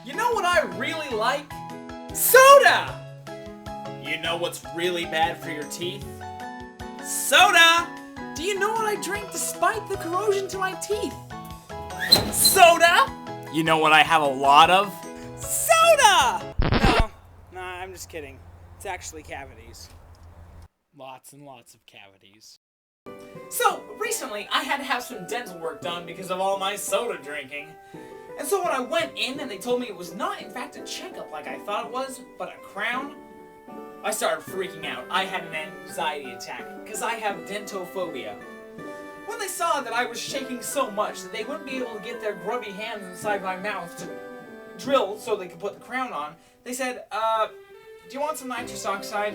You know what I really like? Soda! You know what's really bad for your teeth? Soda! Do you know what I drink despite the corrosion to my teeth? Soda! You know what I have a lot of? Soda! No, I'm just kidding. It's actually cavities. Lots and lots of cavities. So, recently I had to have some dental work done because of all my soda drinking. And so when I went in and they told me it was not in fact a checkup like I thought it was, but a crown, I started freaking out. I had an anxiety attack because I have dentophobia. When they saw that I was shaking so much that they wouldn't be able to get their grubby hands inside my mouth to drill so they could put the crown on, they said, do you want some nitrous oxide?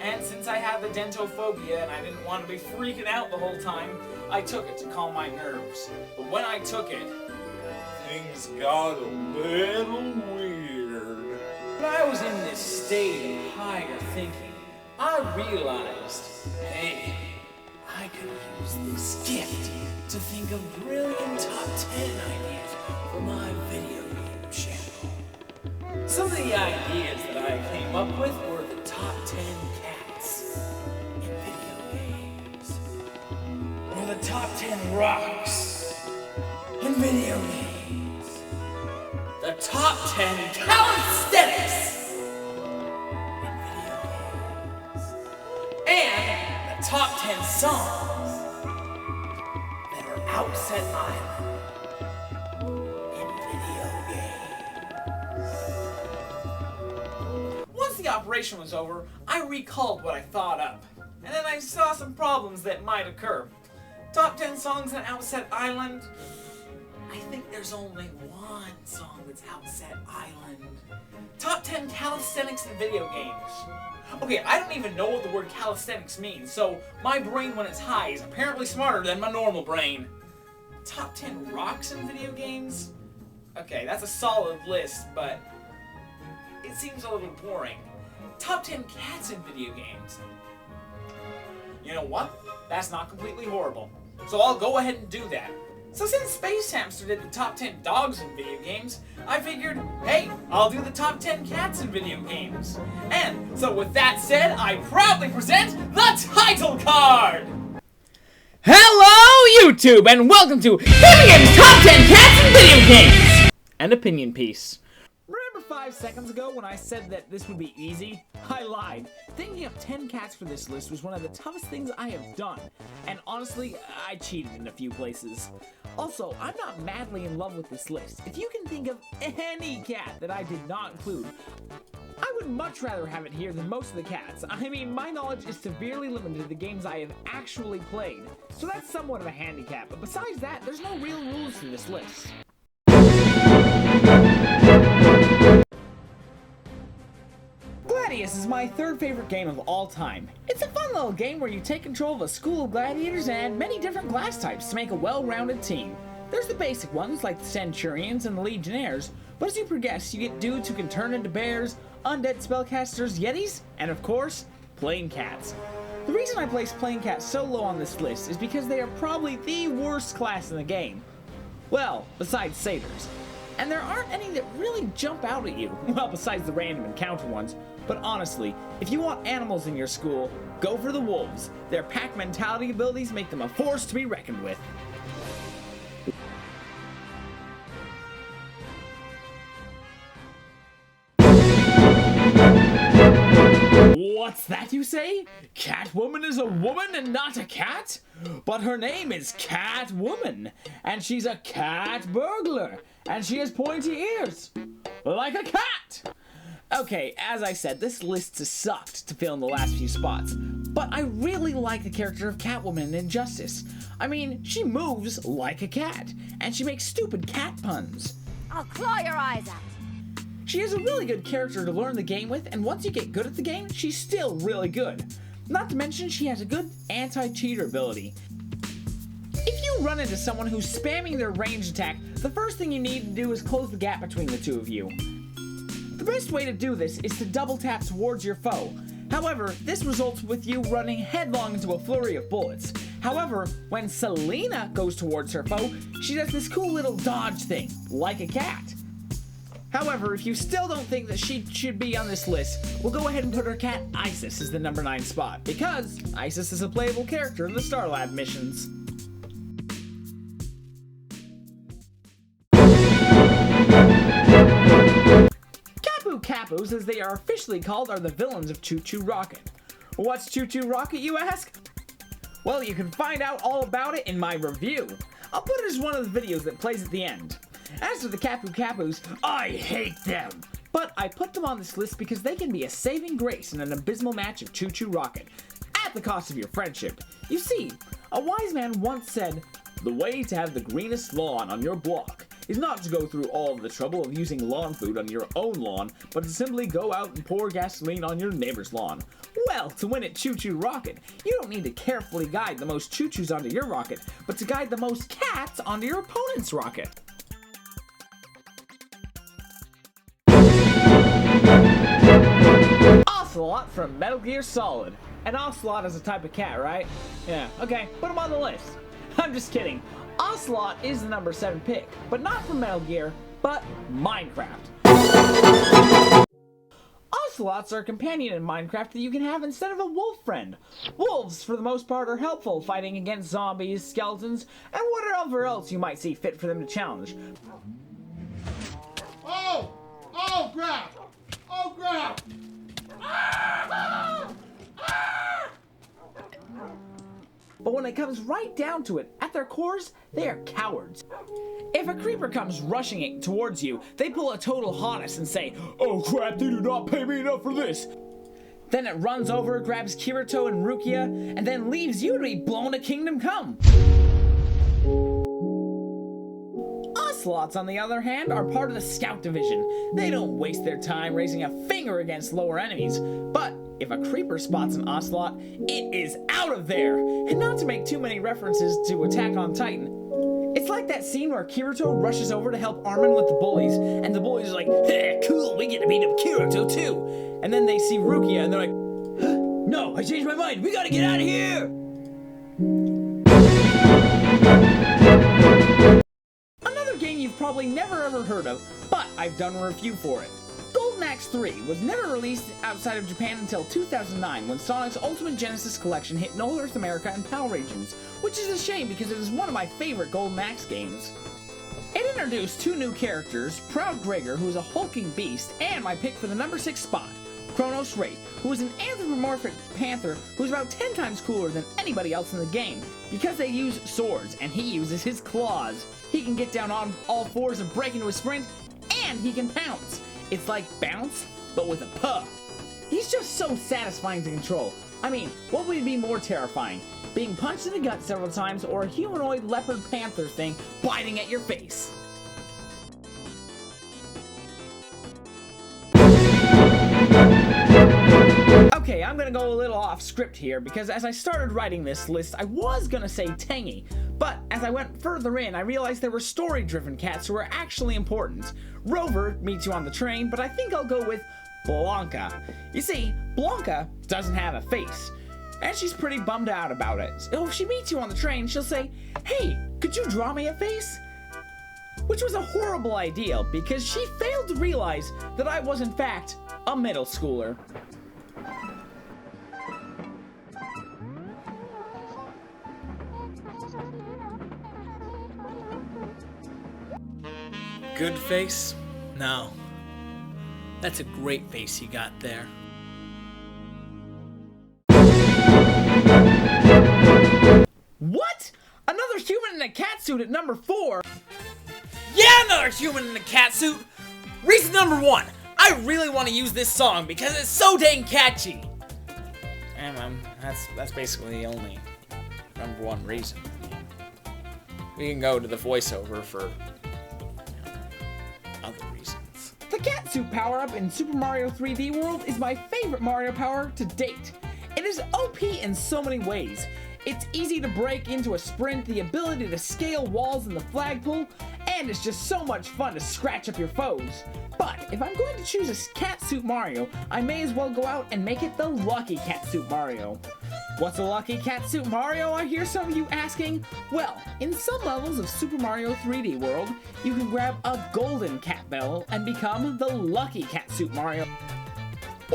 And since I have the dentophobia and I didn't want to be freaking out the whole time, I took it to calm my nerves. But when I took it, things got a little weird. When I was in this state of higher thinking, I realized, hey, I could use this gift to think of brilliant top 10 ideas for my video game channel. Some of the ideas that I came up with were the top 10 cats in video games, or the top 10 rocks in video games, the top 10 calisthenics in video games, and the top 10 songs that are Outset Island in video games. Once the operation was over, I recalled what I thought up, and then I saw some problems that might occur. Top 10 songs on Outset Island? I think there's only one song that's Outset Island. Top 10 calisthenics in video games. Okay, I don't even know what the word calisthenics means, so my brain when it's high is apparently smarter than my normal brain. Top 10 rocks in video games? Okay, that's a solid list, but it seems a little boring. Top 10 cats in video games. You know what? That's not completely horrible. So I'll go ahead and do that. So since Space Hamster did the top 10 dogs in video games, I figured, hey, I'll do the top 10 cats in video games. And so with that said, I proudly present the title card! Hello, YouTube, and welcome to Opinion's Top 10 Cats in Video Games! An opinion piece. Remember 5 seconds ago when I said that this would be easy? I lied. Thinking of 10 cats for this list was one of the toughest things I have done. And honestly, I cheated in a few places. Also, I'm not madly in love with this list. If you can think of any cat that I did not include, I would much rather have it here than most of the cats. I mean, my knowledge is severely limited to the games I have actually played, so that's somewhat of a handicap. But besides that, there's no real rules to this list. Gladius is my third favorite game of all time. It's a fun little game where you take control of a school of gladiators and many different glass types to make a well-rounded team. There's the basic ones like the Centurions and the Legionnaires, but as you progress, you get dudes who can turn into bears, undead spellcasters, yetis, and of course, plain cats. The reason I place plain cats so low on this list is because they are probably the worst class in the game. Well, besides satyrs. And there aren't any that really jump out at you, well, besides the random encounter ones. But honestly, if you want animals in your school, go for the wolves. Their pack mentality abilities make them a force to be reckoned with. What's that you say? Catwoman is a woman and not a cat? But her name is Catwoman, and she's a cat burglar, and she has pointy ears, like a cat! Okay, as I said, this list sucked to fill in the last few spots, but I really like the character of Catwoman in Injustice. I mean, she moves like a cat, and she makes stupid cat puns. I'll claw your eyes out. She is a really good character to learn the game with, and once you get good at the game, she's still really good. Not to mention, she has a good anti-cheater ability. If you run into someone who's spamming their ranged attack, the first thing you need to do is close the gap between the two of you. The best way to do this is to double tap towards your foe. However, this results with you running headlong into a flurry of bullets. However, when Selena goes towards her foe, she does this cool little dodge thing, like a cat. However, if you still don't think that she should be on this list, we'll go ahead and put our cat Isis as the number 9 spot, because Isis is a playable character in the Star Lab missions. Capus, as they are officially called, are the villains of Choo Choo Rocket. What's Choo Choo Rocket, you ask? Well, you can find out all about it in my review. I'll put it as one of the videos that plays at the end. As for the Capus, I hate them! But I put them on this list because they can be a saving grace in an abysmal match of Choo Choo Rocket, at the cost of your friendship. You see, a wise man once said, "The way to have the greenest lawn on your block is not to go through all the trouble of using lawn food on your own lawn, but to simply go out and pour gasoline on your neighbor's lawn." Well, to win at Choo Choo Rocket, you don't need to carefully guide the most choo-choos onto your rocket, but to guide the most cats onto your opponent's rocket. Ocelot from Metal Gear Solid. An Ocelot is a type of cat, right? Yeah, okay, put him on the list. I'm just kidding. Ocelot is the number 7 pick, but not from Metal Gear, but Minecraft. Ocelots are a companion in Minecraft that you can have instead of a wolf friend. Wolves, for the most part, are helpful fighting against zombies, skeletons, and whatever else you might see fit for them to challenge. Oh! Oh, crap! Oh, crap! But when it comes right down to it, at their cores, they are cowards. If a creeper comes rushing it towards you, they pull a total hotness and say, "Oh crap, they do not pay me enough for this." Then it runs over, grabs Kirito and Rukia, and then leaves you to be blown to Kingdom Come. Ocelots, on the other hand, are part of the Scout Division. They don't waste their time raising a finger against lower enemies, but if a creeper spots an Ocelot, it is out of there! And not to make too many references to Attack on Titan, it's like that scene where Kirito rushes over to help Armin with the bullies, and the bullies are like, "Hey, cool, we get to beat up Kirito too!" And then they see Rukia and they're like, "No, I changed my mind, we gotta get out of here!" Another game you've probably never ever heard of, but I've done a review for it. Golden Axe 3 was never released outside of Japan until 2009 when Sonic's Ultimate Genesis Collection hit North America and PAL regions, which is a shame because it is one of my favorite Golden Axe games. It introduced 2 new characters, Proud Gregor, who is a hulking beast, and my pick for the number 6 spot, Kronos, who is an anthropomorphic panther who is about 10 times cooler than anybody else in the game because they use swords and he uses his claws. He can get down on all fours and break into a sprint, and he can pounce. It's like Bounce, but with a puh. He's just so satisfying to control. I mean, what would be more terrifying? Being punched in the gut several times, or a humanoid leopard panther thing biting at your face? Okay, I'm gonna go a little off script here, because as I started writing this list, I was gonna say Tangy, but as I went further in, I realized there were story-driven cats who were actually important. Rover meets you on the train, but I think I'll go with Blanca. You see, Blanca doesn't have a face, and she's pretty bummed out about it. So if she meets you on the train, she'll say, "Hey, could you draw me a face?" Which was a horrible idea, because she failed to realize that I was in fact a middle schooler. Good face? No. That's a great face you got there. What? Another human in a catsuit at number 4? Yeah, another human in a catsuit! Reason number 1, I really want to use this song because it's so dang catchy! And that's basically the only number 1 reason. We can go to the voiceover for other reasons. The catsuit power-up in Super Mario 3D World is my favorite Mario power to date. It is OP in so many ways. It's easy to break into a sprint, the ability to scale walls in the flagpole, and it's just so much fun to scratch up your foes. But if I'm going to choose a catsuit Mario, I may as well go out and make it the Lucky Catsuit Mario. What's a lucky cat suit, Mario? I hear some of you asking. Well, in some levels of Super Mario 3D World, you can grab a golden cat bell and become the lucky cat suit Mario.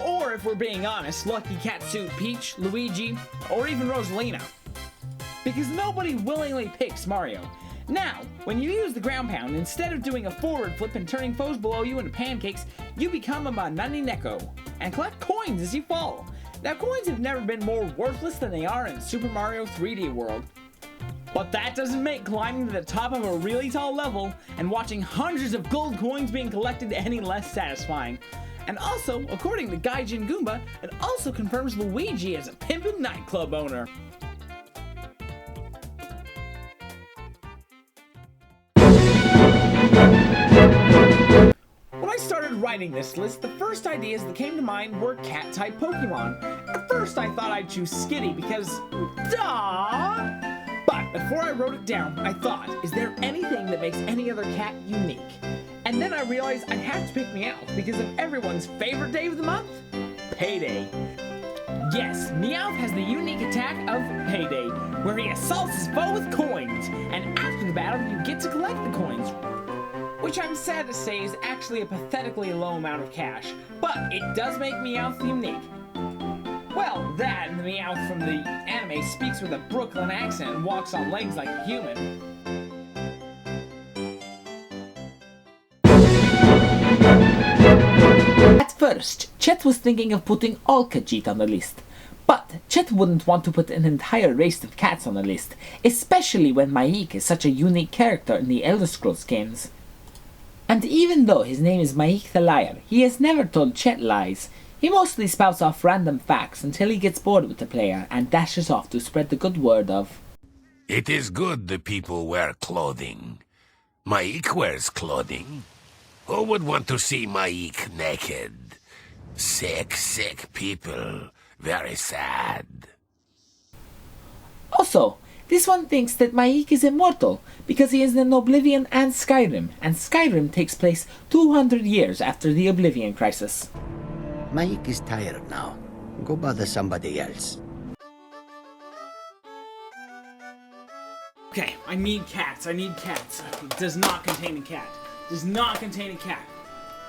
Or if we're being honest, lucky cat suit Peach, Luigi, or even Rosalina. Because nobody willingly picks Mario. Now, when you use the ground pound, instead of doing a forward flip and turning foes below you into pancakes, you become a Banani Neko and collect coins as you fall. Now, coins have never been more worthless than they are in Super Mario 3D World. But that doesn't make climbing to the top of a really tall level and watching hundreds of gold coins being collected any less satisfying. And also, according to Gaijin Goomba, it also confirms Luigi as a pimpin' nightclub owner. When I started writing this list, the first ideas that came to mind were cat-type Pokemon. At first I thought I'd choose Skitty because, duh! But before I wrote it down, I thought, is there anything that makes any other cat unique? And then I realized I'd have to pick Meowth because of everyone's favorite day of the month, Payday. Yes, Meowth has the unique attack of Payday, where he assaults his foe with coins, and after the battle you get to collect the coins. Which I'm sad to say is actually a pathetically low amount of cash, but it does make Meowth unique. Well, that and the Meowth from the anime speaks with a Brooklyn accent and walks on legs like a human. At first, Chet was thinking of putting all Khajiit on the list. But Chet wouldn't want to put an entire race of cats on the list, especially when Maik is such a unique character in the Elder Scrolls games. And even though his name is Maik the Liar, he has never told Chet lies. He mostly spouts off random facts until he gets bored with the player and dashes off to spread the good word of, "It is good the people wear clothing. Maik wears clothing. Who would want to see Maik naked? Sick, sick people. Very sad." Also, this one thinks that Maik is immortal because he is in Oblivion and Skyrim takes place 200 years after the Oblivion Crisis. Maik is tired now. Go bother somebody else. Okay, I need cats. It does not contain a cat.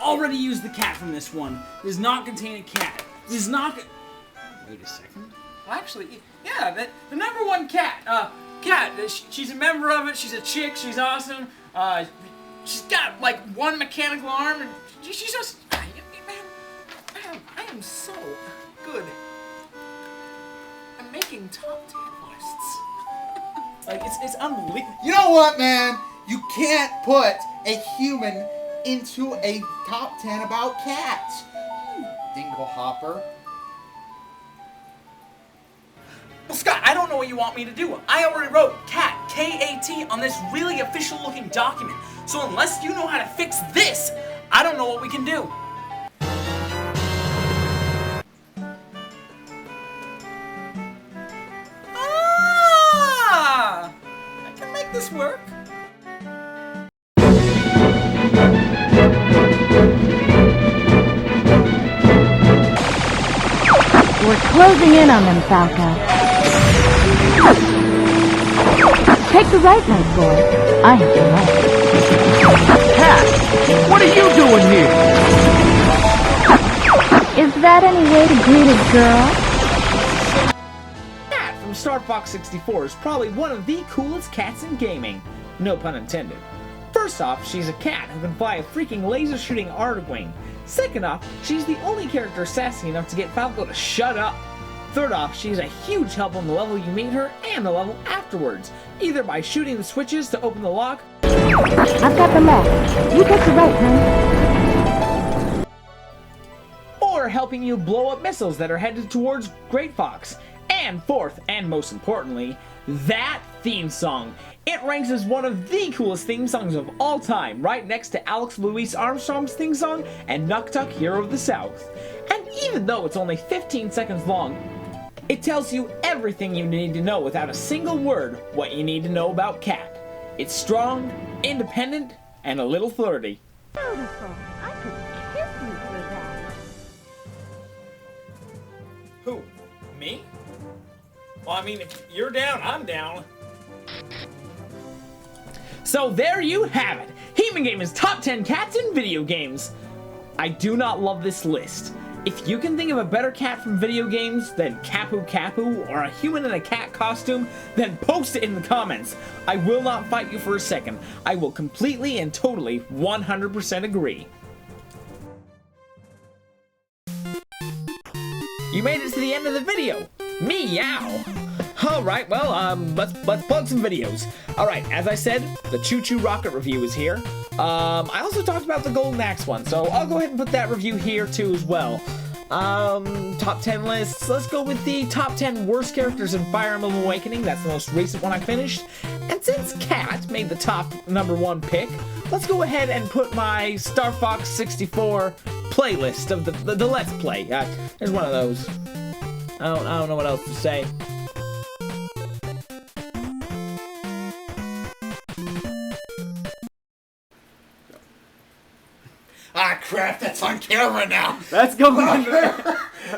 Already used the cat from this one. Does not contain a cat. Wait a second. Well, actually, yeah, the number one cat. Cat. She's a member of it. She's a chick. She's awesome. She's got like one mechanical arm, and she's just. Man, I am so good. I'm making top 10 lists. Like it's unbelievable. You know what, man? You can't put a human into a top 10 about cats. You dingle hopper. Well, Scott, I don't know what you want me to do. I already wrote cat, K-A-T, on this really official looking document. So unless you know how to fix this, I don't know what we can do. Ah! I can make this work. We're closing in on them, Falco. Take the right, my boy. I have the right. Cat, what are you doing here? Is that any way to greet a girl? Cat from Star Fox 64 is probably one of the coolest cats in gaming. No pun intended. First off, she's a cat who can fly a freaking laser-shooting Artiwing. Second off, she's the only character sassy enough to get Falco to shut up. Third off, she's a huge help on the level you meet her and the level afterwards, either by shooting the switches to open the lock. I've got the left. You take the right, honey. Or helping you blow up missiles that are headed towards Great Fox. And fourth, and most importantly, that theme song. It ranks as one of the coolest theme songs of all time, right next to Alex Louis Armstrong's theme song and Nuktuk Hero of the South. And even though it's only 15 seconds long, it tells you everything you need to know without a single word what you need to know about Cat. It's strong, independent, and a little flirty. Beautiful. I could kiss you for that. Who? Me? Well, I mean, if you're down, I'm down. So there you have it. Human Gaming's top 10 cats in video games. I do not love this list. If you can think of a better cat from video games than Kapu Kapu or a human in a cat costume, then post it in the comments. I will not fight you for a second. I will completely and totally 100% agree. You made it to the end of the video. Meow. Alright, well, let's plug some videos. Alright, as I said, the Choo Choo Rocket review is here. I also talked about the Golden Axe one, so I'll go ahead and put that review here too as well. Top 10 lists. Let's go with the top 10 worst characters in Fire Emblem Awakening. That's the most recent one I finished. And since Cat made the top #1 pick, let's go ahead and put my Star Fox 64 playlist of the Let's Play. There's one of those. I don't know what else to say. Ah, crap, that's on camera now. Let's go.